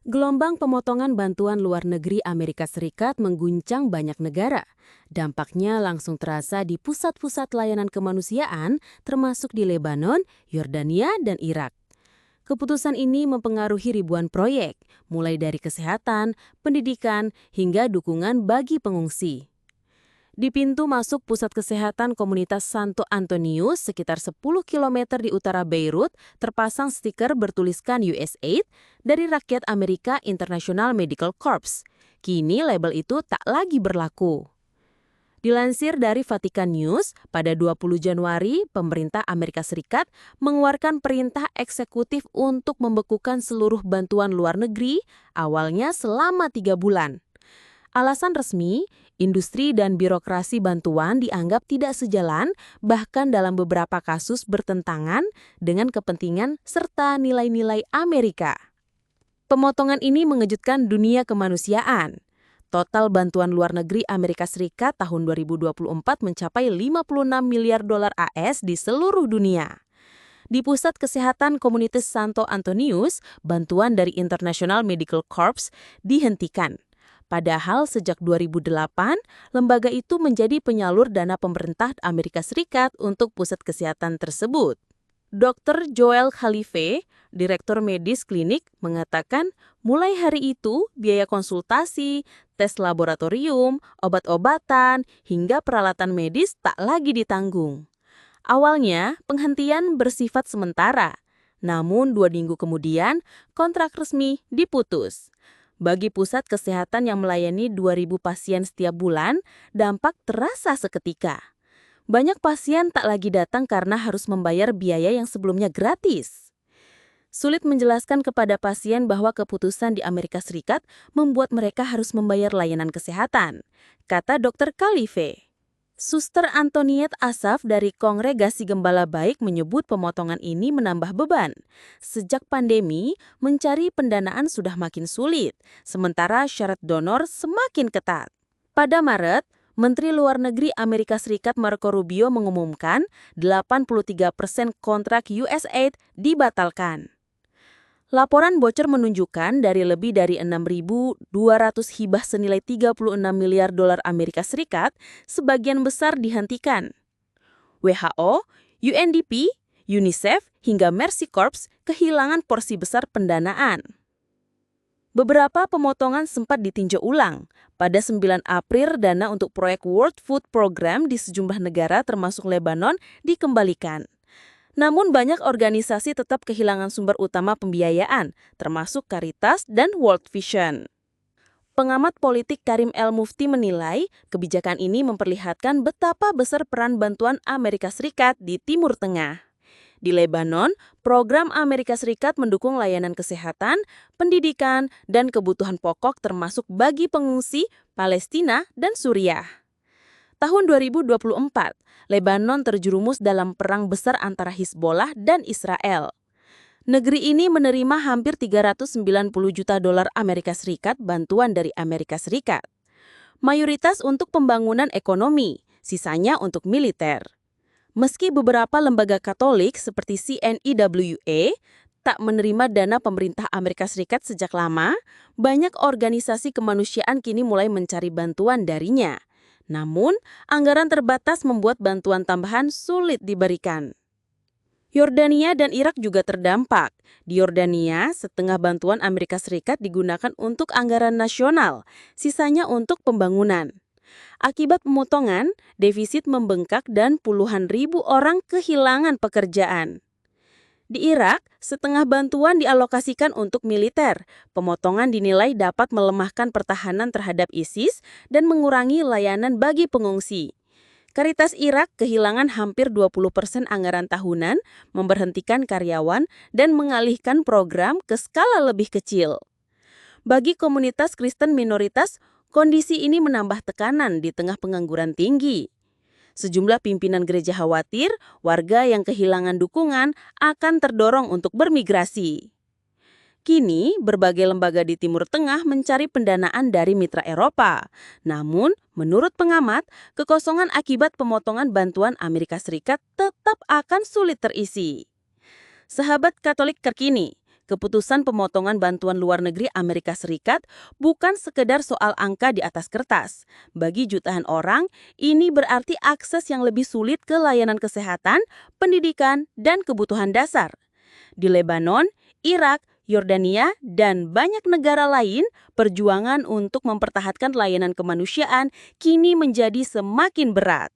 Gelombang pemotongan bantuan luar negeri Amerika Serikat mengguncang banyak negara. Dampaknya langsung terasa di pusat-pusat layanan kemanusiaan, termasuk di Lebanon, Yordania, dan Irak. Keputusan ini mempengaruhi ribuan proyek, mulai dari kesehatan, pendidikan, hingga dukungan bagi pengungsi. Di pintu masuk pusat kesehatan komunitas Santo Antonius sekitar 10 kilometer di utara Beirut terpasang stiker bertuliskan USAID dari Rakyat Amerika International Medical Corps. Kini label itu tak lagi berlaku. Dilansir dari Vatican News, pada 20 Januari, pemerintah Amerika Serikat mengeluarkan perintah eksekutif untuk membekukan seluruh bantuan luar negeri, awalnya selama 3 bulan. Alasan resmi, industri dan birokrasi bantuan dianggap tidak sejalan, bahkan dalam beberapa kasus bertentangan dengan kepentingan serta nilai-nilai Amerika. Pemotongan ini mengejutkan dunia kemanusiaan. Total bantuan luar negeri Amerika Serikat tahun 2024 mencapai 56 miliar dolar AS di seluruh dunia. Di Pusat Kesehatan Komunitas Santo Antonius, bantuan dari International Medical Corps dihentikan. Padahal sejak 2008, lembaga itu menjadi penyalur dana pemerintah Amerika Serikat untuk pusat kesehatan tersebut. Dr. Joel Khalife, Direktur Medis Klinik, mengatakan mulai hari itu biaya konsultasi, tes laboratorium, obat-obatan, hingga peralatan medis tak lagi ditanggung. Awalnya, penghentian bersifat sementara. Namun 2 minggu kemudian, kontrak resmi diputus. Bagi pusat kesehatan yang melayani 2.000 pasien setiap bulan, dampak terasa seketika. Banyak pasien tak lagi datang karena harus membayar biaya yang sebelumnya gratis. Sulit menjelaskan kepada pasien bahwa keputusan di Amerika Serikat membuat mereka harus membayar layanan kesehatan, kata Dr. Khalife. Suster Antoniet Asaf dari Kongregasi Gembala Baik menyebut pemotongan ini menambah beban. Sejak pandemi, mencari pendanaan sudah makin sulit, sementara syarat donor semakin ketat. Pada Maret, Menteri Luar Negeri Amerika Serikat Marco Rubio mengumumkan 83% kontrak USAID dibatalkan. Laporan bocor menunjukkan dari lebih dari 6.200 hibah senilai 36 miliar dolar Amerika Serikat, sebagian besar dihentikan. WHO, UNDP, UNICEF, hingga Mercy Corps kehilangan porsi besar pendanaan. Beberapa pemotongan sempat ditinjau ulang. Pada 9 April, dana untuk proyek World Food Program di sejumlah negara termasuk Lebanon dikembalikan. Namun banyak organisasi tetap kehilangan sumber utama pembiayaan, termasuk Caritas dan World Vision. Pengamat politik Karim El Mufti menilai, kebijakan ini memperlihatkan betapa besar peran bantuan Amerika Serikat di Timur Tengah. Di Lebanon, program Amerika Serikat mendukung layanan kesehatan, pendidikan, dan kebutuhan pokok termasuk bagi pengungsi Palestina dan Suriah. Tahun 2024, Lebanon terjerumus dalam perang besar antara Hizbollah dan Israel. Negeri ini menerima hampir 390 juta dolar Amerika Serikat bantuan dari Amerika Serikat. Mayoritas untuk pembangunan ekonomi, sisanya untuk militer. Meski beberapa lembaga Katolik seperti CNEWA tak menerima dana pemerintah Amerika Serikat sejak lama, banyak organisasi kemanusiaan kini mulai mencari bantuan darinya. Namun, anggaran terbatas membuat bantuan tambahan sulit diberikan. Yordania dan Irak juga terdampak. Di Yordania, setengah bantuan Amerika Serikat digunakan untuk anggaran nasional, sisanya untuk pembangunan. Akibat pemotongan, defisit membengkak dan puluhan ribu orang kehilangan pekerjaan. Di Irak, setengah bantuan dialokasikan untuk militer. Pemotongan dinilai dapat melemahkan pertahanan terhadap ISIS dan mengurangi layanan bagi pengungsi. Caritas Irak kehilangan hampir 20% anggaran tahunan, memberhentikan karyawan, dan mengalihkan program ke skala lebih kecil. Bagi komunitas Kristen minoritas, kondisi ini menambah tekanan di tengah pengangguran tinggi. Sejumlah pimpinan gereja khawatir warga yang kehilangan dukungan akan terdorong untuk bermigrasi. Kini, berbagai lembaga di Timur Tengah mencari pendanaan dari mitra Eropa. Namun, menurut pengamat, kekosongan akibat pemotongan bantuan Amerika Serikat tetap akan sulit terisi. Sahabat Katolik terkini, Keputusan pemotongan bantuan luar negeri Amerika Serikat bukan sekedar soal angka di atas kertas. Bagi jutaan orang, ini berarti akses yang lebih sulit ke layanan kesehatan, pendidikan, dan kebutuhan dasar. Di Lebanon, Irak, Yordania, dan banyak negara lain, perjuangan untuk mempertahankan layanan kemanusiaan kini menjadi semakin berat.